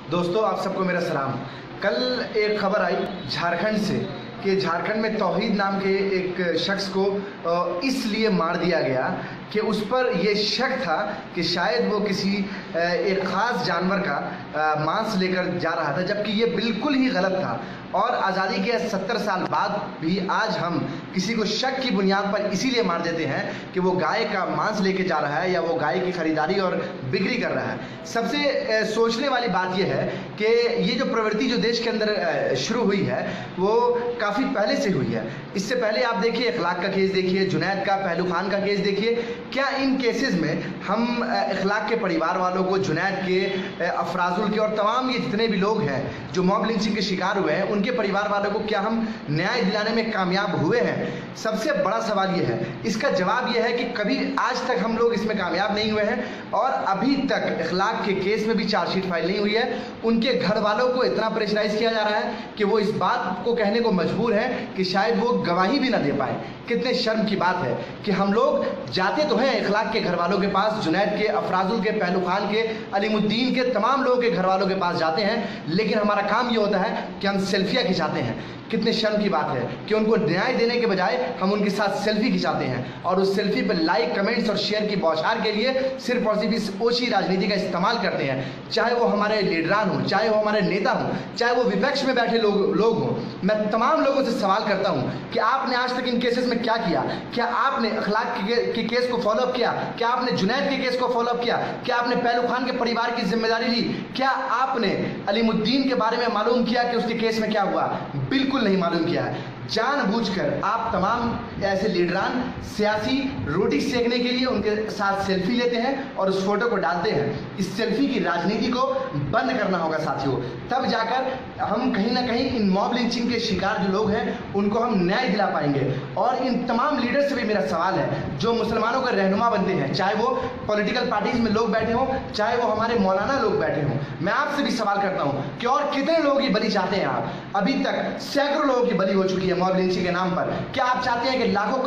दोस्तों, आप सबको मेरा सलाम। कल एक खबर आई झारखंड से कि झारखंड में तौहीद नाम के एक शख्स को इसलिए मार दिया गया कि उस पर यह शक था कि शायद वो किसी एक ख़ास जानवर का मांस लेकर जा रहा था, जबकि ये बिल्कुल ही गलत था। और आज़ादी के 70 साल बाद भी आज हम किसी को शक की बुनियाद पर इसीलिए मार देते हैं कि वो गाय का मांस लेके जा रहा है या वो गाय की खरीदारी और बिक्री कर रहा है। सबसे सोचने वाली बात यह है कि ये जो प्रवृत्ति जो देश के अंदर शुरू हुई है वो काफ़ी पहले से हुई है। इससे पहले आप देखिए इखलाक का केस देखिए, जुनैद का, पहलू खान का केस देखिए। क्या इन केसेस में हम इखलाक के परिवार वालों को, जुनैद के, अफराजुल के और तमाम ये जितने भी लोग हैं जो मॉब लिंचिंग के शिकार हुए हैं, उनके परिवार वालों को क्या हम न्याय दिलाने में कामयाब हुए हैं? सबसे बड़ा सवाल ये है। इसका जवाब ये है कि कभी आज तक हम लोग इसमें कामयाब नहीं हुए हैं और अभी तक इखलाक के केस में भी चार्जशीट फाइल नहीं हुई है। उनके घर वालों को इतना प्रेशराइज किया जा रहा है कि वो इस बात को कहने को मजबूर है कि शायद वो गवाही भी ना दे पाए। कितने शर्म की बात है कि हम लोग जाते तो हैं इखलाक के घर वालों के पास, जुनैद के, अफराजुल के, पहलू खान के, अलीमुद्दीन के, तमाम लोगों के घर वालों के पास जाते हैं, लेकिन हमारा काम ये होता है कि हम सेल्फियाँ खिंचाते हैं। कितने शर्म की बात है कि उनको न्याय देने के बजाय हम उनके साथ सेल्फी खिंचाते हैं और उस सेल्फी पर लाइक, कमेंट्स और शेयर की बौछार के लिए सिर्फ और सिर्फ इस ओछी राजनीति का इस्तेमाल करते हैं। चाहे वो हमारे लीडरान हों, चाहे वो हमारे नेता हों, चाहे वो विपक्ष में बैठे लोग हों। मैं तमाम लोगों से सवाल करता हूं कि आपने आज तक इन केसेस में क्या किया? क्या आपने इखलाक के केस को फॉलोअप किया? क्या आपने जुनैद के केस को फॉलोअप किया? क्या आपने पहलू खान के परिवार की जिम्मेदारी ली? क्या आपने अलीमुद्दीन के बारे में मालूम किया कि उसके केस में क्या हुआ? बिल्कुल नहीं मालूम किया है। जानबूझकर आप तमाम ऐसे लीडरान सियासी रोटी सेकने के लिए उनके साथ सेल्फी लेते हैं और उस फोटो को डालते हैं। इस सेल्फी की राजनीति को बंद करना होगा साथियों, तब जाकर हम कहीं ना कहीं इन मॉब लिंचिंग के शिकार जो लोग हैं उनको हम न्याय दिला पाएंगे। और इन तमाम लीडर से भी मेरा सवाल है जो मुसलमानों के रहनुमा बनते हैं, चाहे वो पॉलिटिकल पार्टीज में लोग बैठे हों, चाहे वो हमारे मौलाना लोग बैठे हों, मैं आपसे भी सवाल करता हूं कि और कितने लोगों की बलि चाहते हैं आप? अभी तक सैकड़ों लोगों की बलि हो चुकी है मॉब लिंचिंग के नाम पर। क्या आप चाहते हैं कि लाखों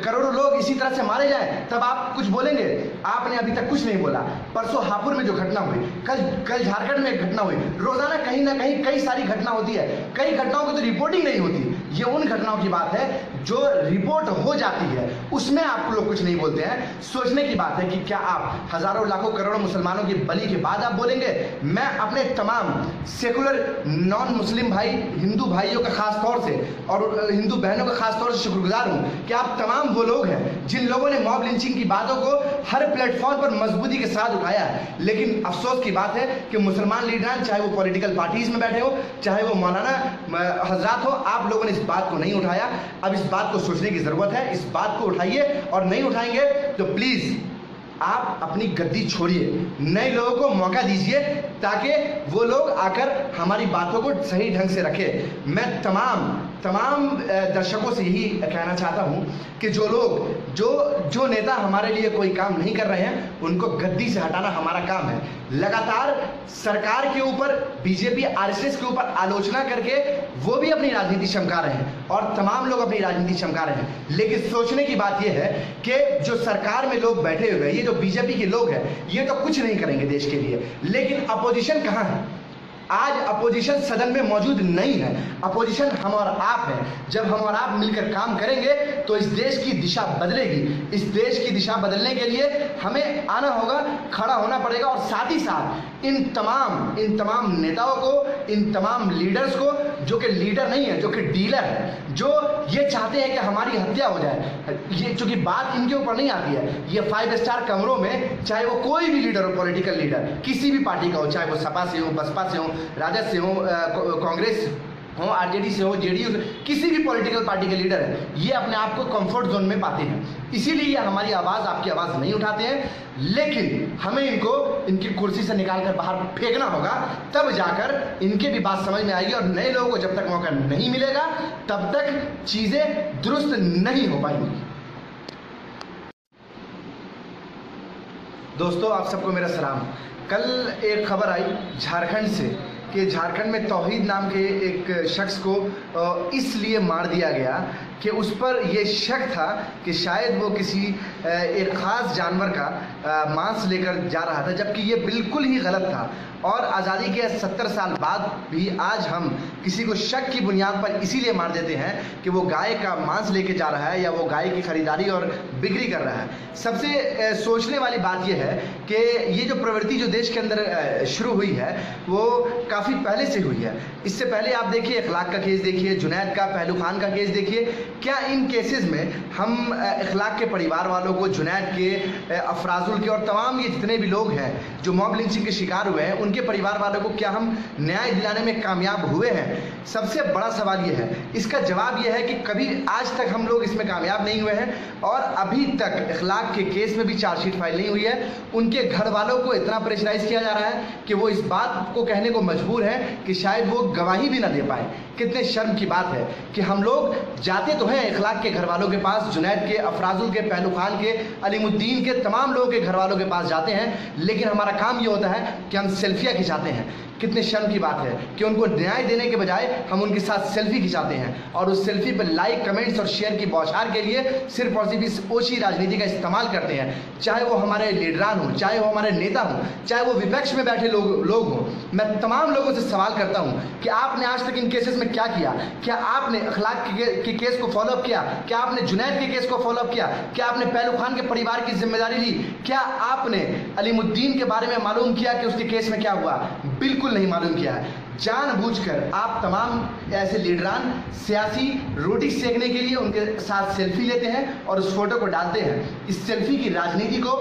करोड़ों लोग इसी तरह से मारे जाएं तब आप कुछ बोलेंगे? आपने अभी तक कुछ नहीं बोला। परसों हापुड़ में जो घटना हुई, कल झारखंड में एक घटना हुई, रोजाना कहीं ना कहीं कई सारी घटना होती है। कई घटनाओं की तो रिपोर्टिंग नहीं होती। ये उन घटनाओं की बात है जो रिपोर्ट हो जाती है, उसमें आप लोग कुछ नहीं बोलते हैं। सोचने की बात है कि क्या आप हजारों लाखों करोड़ों मुसलमानों की बलि के बाद आप बोलेंगे? मैं अपने तमाम सेकुलर नॉन मुस्लिम भाई, हिंदू भाइयों का खास तौर से और हिंदू बहनों का खास तौर से शुक्रगुजार हूं कि आप तमाम वो लोग हैं जिन लोगों ने मॉब लिंचिंग की बातों को हर प्लेटफॉर्म पर मजबूती के साथ उठाया है। लेकिन अफसोस की बात है कि मुसलमान लीडरान, चाहे वो पॉलिटिकल पार्टीज में बैठे हो, चाहे वो मौलाना हजरात हो, आप लोगों ने इस बात को नहीं उठाया। अब इस बात को सोचने की जरूरत है। इस बात को उठाइए और नहीं उठाएंगे तो प्लीज आप अपनी गद्दी छोड़िए, नए लोगों को मौका दीजिए ताकि वो लोग आकर हमारी बातों को सही ढंग से रखें। मैं तमाम दर्शकों से यही कहना चाहता हूं कि जो लोग जो नेता हमारे लिए कोई काम नहीं कर रहे हैं उनको गद्दी से हटाना हमारा काम है। लगातार सरकार के ऊपर, बीजेपी, आरएसएस के ऊपर आलोचना करके वो भी अपनी राजनीति चमका रहे हैं और तमाम लोग अपनी राजनीति चमका रहे हैं। लेकिन सोचने की बात यह है कि जो सरकार में लोग बैठे हुए हैं, ये जो बीजेपी के लोग हैं, ये तो कुछ नहीं करेंगे देश के लिए। लेकिन अपोजिशन कहां है? आज अपोजिशन सदन में मौजूद नहीं है। अपोजिशन हम और आप हैं। जब हम और आप मिलकर काम करेंगे तो इस देश की दिशा बदलेगी। इस देश की दिशा बदलने के लिए हमें आना होगा, खड़ा होना पड़ेगा और साथ ही साथ इन तमाम नेताओं को, इन तमाम लीडर्स को, जो कि लीडर नहीं है, जो कि डीलर है, जो ये चाहते हैं कि हमारी हत्या हो जाए, ये चूंकि बात इनके ऊपर नहीं आती है। ये 5 स्टार कमरों में चाहे वो कोई भी लीडर हो, पॉलिटिकल लीडर किसी भी पार्टी का हो, चाहे वो सपा से हो, बसपा से हो, राजद से हो, कांग्रेस हो, आरजेडी से हो, जेडीयू से, किसी भी पॉलिटिकल पार्टी के लीडर है, ये अपने आप को कंफर्ट जोन में पाते हैं। इसीलिए ये हमारी आवाज, आपकी आवाज नहीं उठाते हैं। लेकिन हमें इनको इनकी कुर्सी से निकालकर बाहर फेंकना होगा, तब जाकर इनके भी बात समझ में आएगी। और नए लोगों को जब तक मौका नहीं मिलेगा तब तक चीजें दुरुस्त नहीं हो पाएंगी। दोस्तों, आप सबको मेरा सलाम। कल एक खबर आई झारखंड से कि झारखंड में तौहीद नाम के एक शख्स को इसलिए मार दिया गया कि उस पर यह शक था कि शायद वो किसी एक ख़ास जानवर का मांस लेकर जा रहा था, जबकि ये बिल्कुल ही गलत था। और आज़ादी के 70 साल बाद भी आज हम किसी को शक की बुनियाद पर इसीलिए मार देते हैं कि वो गाय का मांस लेके जा रहा है या वो गाय की खरीदारी और बिक्री कर रहा है। सबसे सोचने वाली बात यह है कि ये जो प्रवृत्ति जो देश के अंदर शुरू हुई है वो काफ़ी पहले से हुई है। इससे पहले आप देखिए इखलाक का केस देखिए, जुनैद का, पहलू खान का केस देखिए। क्या इन केसेस में हम इखलाक के परिवार वालों को, जुनैद के, अफराजुल के और तमाम ये जितने भी लोग हैं जो मॉब लिंचिंग के शिकार हुए हैं उनके परिवार वालों को क्या हम न्याय दिलाने में कामयाब हुए हैं? सबसे बड़ा सवाल यह है, इसका जवाब यह है कि कभी आज तक हम लोग इसमें कामयाब नहीं हुए हैं और अभी तक इखलाक के केस में भी चार्जशीट फाइल नहीं हुई है। उनके घर वालों को इतना प्रेशराइज किया जा रहा है कि वो इस बात को कहने को मजबूर है कि शायद वो गवाही भी ना दे पाए। कितने शर्म की बात है कि हम लोग जाते तो हैं इखलाक के घर वालों के पास, जुनैद के, अफराजुल के, पहलू खान के, अलीमुद्दीन के, तमाम लोगों के घर वालों के पास जाते हैं, लेकिन हमारा काम ये होता है कि हम सेल्फियाँ खिंचाते हैं। कितने शर्म की बात है कि उनको न्याय देने के बजाय हम उनके साथ सेल्फी खिंचाते हैं और उस सेल्फी पर लाइक, कमेंट्स और शेयर की बौछार के लिए सिर्फ और सिर्फ इस ओछी राजनीति का इस्तेमाल करते हैं। चाहे वो हमारे लीडरान हों, चाहे वो हमारे नेता हों, चाहे वो विपक्ष में बैठे लोग हों। मैं तमाम लोगों से सवाल करता हूं कि आपने आज तक इन केसेस में क्या किया? क्या आपने इखलाक के केस को फॉलोअप किया? क्या आपने जुनैद के केस को फॉलोअप किया? क्या आपने पहलू खान के परिवार की जिम्मेदारी ली? क्या आपने अलीमुद्दीन के बारे में मालूम किया कि उसके केस में क्या हुआ? बिल्कुल नहीं मालूम किया है। जानबूझकर आप तमाम ऐसे लीडरान सियासी रोटी सेकने के लिए उनके साथ सेल्फी लेते हैं और उस फोटो को डालते हैं। इस सेल्फी की राजनीति को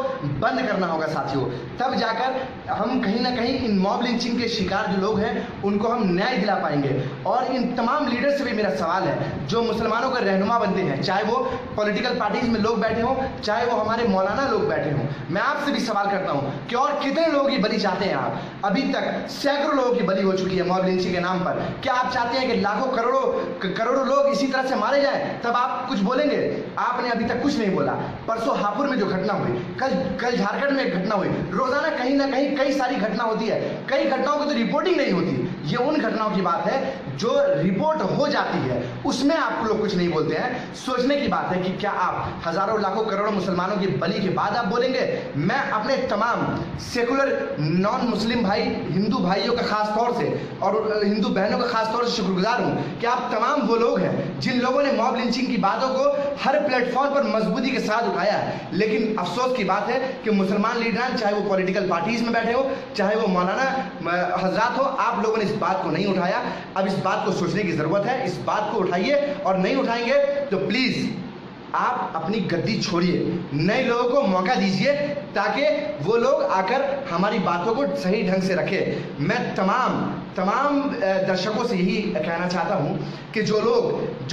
बंद करना होगा साथियों, तब जाकर हम कहीं ना कहीं इन मॉब लिंचिंग के शिकार जो लोग हैं उनको हम न्याय दिला पाएंगे। और इन तमाम लीडर से भी मेरा सवाल है जो मुसलमानों का रहनुमा बनते हैं, चाहे वो पॉलिटिकल पार्टीज में लोग बैठे हों, चाहे वो हमारे मौलाना लोग बैठे हों, मैं आपसे भी सवाल करता हूं कि और कितने लोगों की बलि चाहते हैं आप? अभी तक सैकड़ों लोगों की बलि हो चुकी है मॉब लिंचिंग के नाम पर। क्या आप चाहते हैं कि लाखों करोड़ों लोग इसी तरह से मारे जाएं तब आप कुछ बोलेंगे? आपने अभी तक कुछ नहीं बोला। परसों हापुड़ में जो घटना हुई, कल झारखंड में एक घटना हुई, रोजाना कहीं ना कहीं कई सारी घटना होती है। कई घटनाओं की तो रिपोर्टिंग नहीं होती। ये उन घटनाओं की बात है जो रिपोर्ट हो जाती है, उसमें आप लोग कुछ नहीं बोलते हैं। सोचने की बात है कि क्या आप हजारों लाखों करोड़ों मुसलमानों की बलि के बाद आप बोलेंगे? मैं अपने तमाम सेकुलर नॉन मुस्लिम भाई, हिंदू भाइयों का खास तौर से और हिंदू बहनों का खास तौर से शुक्रगुजार हूं कि आप तमाम वो लोग हैं जिन लोगों ने मॉब लिंचिंग की बातों को हर प्लेटफॉर्म पर मजबूती के साथ उठाया है। लेकिन अफसोस की बात है कि मुसलमान लीडरान, चाहे वो पॉलिटिकल पार्टीज में बैठे हो, चाहे वो मौलाना हजरात हो, आप लोगों ने इस बात को नहीं उठाया। अब इस बात को सोचने की जरूरत है। इस बात को उठाइए और नहीं उठाएंगे तो प्लीज आप अपनी गद्दी छोड़िए, नए लोगों को मौका दीजिए ताकि वो लोग आकर हमारी बातों को सही ढंग से रखें। मैं तमाम दर्शकों से यही कहना चाहता हूं कि जो लोग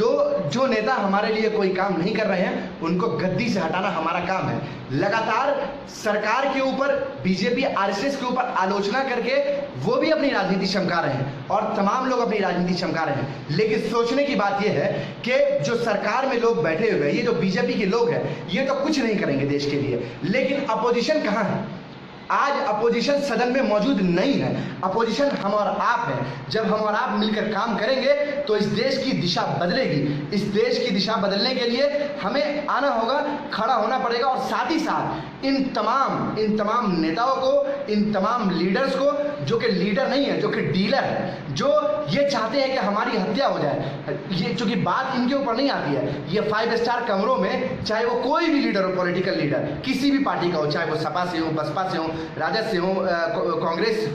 जो नेता हमारे लिए कोई काम नहीं कर रहे हैं उनको गद्दी से हटाना हमारा काम है। लगातार सरकार के ऊपर, बीजेपी आरएसएस के ऊपर आलोचना करके वो भी अपनी राजनीति चमका रहे हैं और तमाम लोग अपनी राजनीति चमका रहे हैं। लेकिन सोचने की बात यह है कि जो सरकार में लोग बैठे हुए, ये जो बीजेपी के लोग हैं, ये तो कुछ नहीं करेंगे देश के लिए, लेकिन अपोजिशन कहां है? आज अपोजिशन सदन में मौजूद नहीं है। अपोजिशन हम और आप हैं। जब हम और आप मिलकर काम करेंगे तो इस देश की दिशा बदलेगी। इस देश की दिशा बदलने के लिए हमें आना होगा, खड़ा होना पड़ेगा और साथ ही साथ इन तमाम नेताओं को, इन तमाम लीडर्स को, जो कि लीडर नहीं है, जो कि डीलर है, जो ये चाहते हैं कि हमारी हत्या हो जाए। ये चूंकि बात इनके ऊपर नहीं आती है, ये 5 स्टार कमरों में चाहे वो कोई भी लीडर हो, पॉलिटिकल लीडर किसी भी पार्टी का हो, चाहे वो सपा से हो, बसपा से हो, राजद से हो, कांग्रेस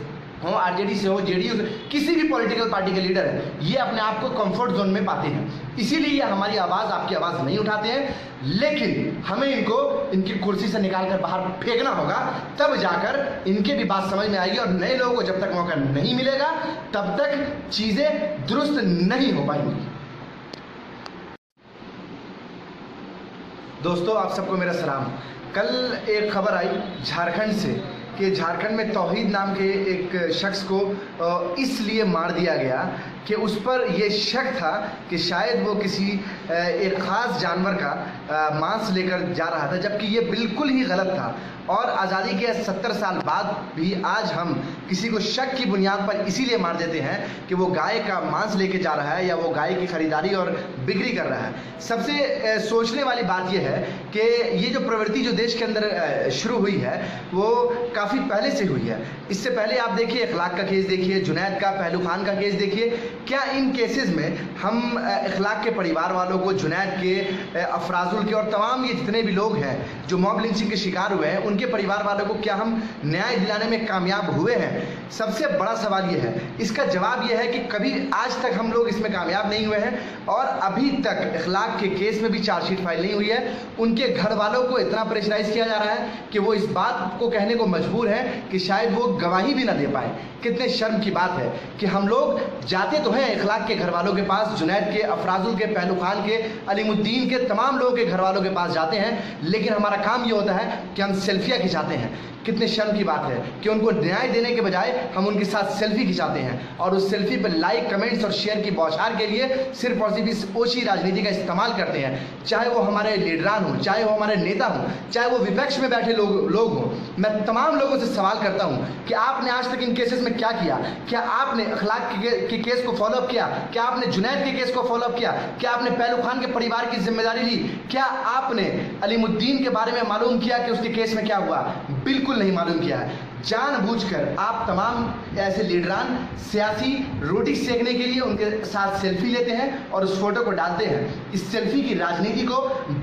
हो, आरजेडी से हो, जेडीयू से, किसी भी पॉलिटिकल पार्टी के लीडर है, ये अपने आप को कंफर्ट जोन में पाते हैं। इसीलिए ये हमारी आवाज़, आपकी आवाज़ नहीं उठाते हैं। लेकिन हमें इनकी कुर्सी से निकाल कर बाहर फेंकना होगा, तब जाकर इनके भी बात समझ में आएगी। और नए लोगों को जब तक मौका नहीं मिलेगा तब तक चीज़ें दुरुस्त नहीं हो पाएंगी। दोस्तों, आप सबको मेरा सलाम। कल एक खबर आई झारखंड से कि झारखंड में तौहीद नाम के एक शख्स को इसलिए मार दिया गया कि उस पर यह शक था कि शायद वो किसी एक ख़ास जानवर का मांस लेकर जा रहा था, जबकि ये बिल्कुल ही गलत था। और आज़ादी के 70 साल बाद भी आज हम किसी को शक की बुनियाद पर इसीलिए मार देते हैं कि वो गाय का मांस लेके जा रहा है या वो गाय की खरीदारी और बिक्री कर रहा है। सबसे सोचने वाली बात यह है कि ये जो प्रवृत्ति जो देश के अंदर शुरू हुई है वो काफ़ी पहले से हुई है। इससे पहले आप देखिए इखलाक का केस देखिए, जुनैद का, पहलू खान का केस देखिए। क्या इन केसेस में हम इखलाक के परिवार वालों को, जुनैद के, अफराजुल के और तमाम ये जितने भी लोग हैं जो मॉब लिंचिंग के शिकार हुए हैं, उनके परिवार वालों को क्या हम न्याय दिलाने में कामयाब हुए हैं? सबसे बड़ा सवाल ये है। इसका जवाब ये है कि कभी आज तक हम लोग इसमें कामयाब नहीं हुए हैं और अभी तक इखलाक के केस में भी चार्जशीट फाइल नहीं हुई है। उनके घर वालों को इतना प्रेशराइज किया जा रहा है कि वो इस बात को कहने को मजबूर है कि शायद वो गवाही भी ना दे पाए। कितने शर्म की बात है कि हम लोग जाते तो हैं इखलाक के घर वालों के पास, जुनैद के, अफराजुल के, पहलू खान के, अलीमुद्दीन के, तमाम लोगों के घर वालों के पास जाते हैं, लेकिन हमारा काम ये होता है कि हम सेल्फियाँ खिंचाते हैं। कितने शर्म की बात है कि उनको न्याय देने के बजाय हम उनके साथ सेल्फी खिंचाते हैं और उस सेल्फी पर लाइक, कमेंट्स और शेयर की बौछार के लिए सिर्फ और सिर्फ इस ओछी राजनीति का इस्तेमाल करते हैं। चाहे वो हमारे लीडरान हों, चाहे वो हमारे नेता हों, चाहे वो विपक्ष में बैठे लोग हों। मैं तमाम लोगों से सवाल करता हूं कि आपने आज तक इन केसेस में क्या किया? क्या आपने इखलाक के केस को फॉलोअप किया? क्या आपने जुनैद के केस को फॉलोअप किया? क्या आपने पहलू खान के परिवार की जिम्मेदारी ली? क्या आपने अलीमुद्दीन के बारे में मालूम किया कि उसके केस में क्या हुआ? बिल्कुल नहीं मालूम किया है। जानबूझकर आप तमाम ऐसे लीडरान सियासी रोटी सेकने के लिए उनके साथ सेल्फी लेते हैं और उस फोटो को डालते हैं। इस सेल्फी की राजनीति को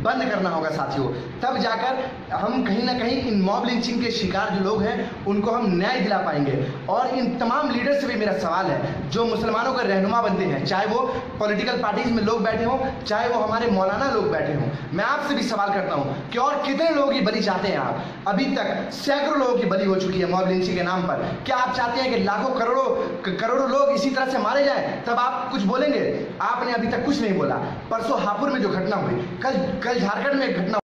बंद करना होगा साथियों, तब जाकर हम कहीं ना कहीं इन मॉब लिंचिंग के शिकार जो लोग हैं उनको हम न्याय दिला पाएंगे। और इन तमाम लीडर से भी मेरा सवाल है जो मुसलमानों के रहनुमा बनते हैं, चाहे वो पॉलिटिकल पार्टीज में लोग बैठे हों, चाहे वो हमारे मौलाना लोग बैठे हों, मैं आपसे भी सवाल करता हूं कि और कितने लोगों की बलि चाहते हैं आप? अभी तक सैकड़ों लोगों की बलि हो चुकी है मॉब लिंचिंग के नाम पर। क्या आप चाहते हैं कि लाखों करोड़ों लोग इसी तरह से मारे जाएं तब आप कुछ बोलेंगे? आपने अभी तक कुछ नहीं बोला। परसों हापुड़ में जो घटना हुई, कल झारखंड में एक घटना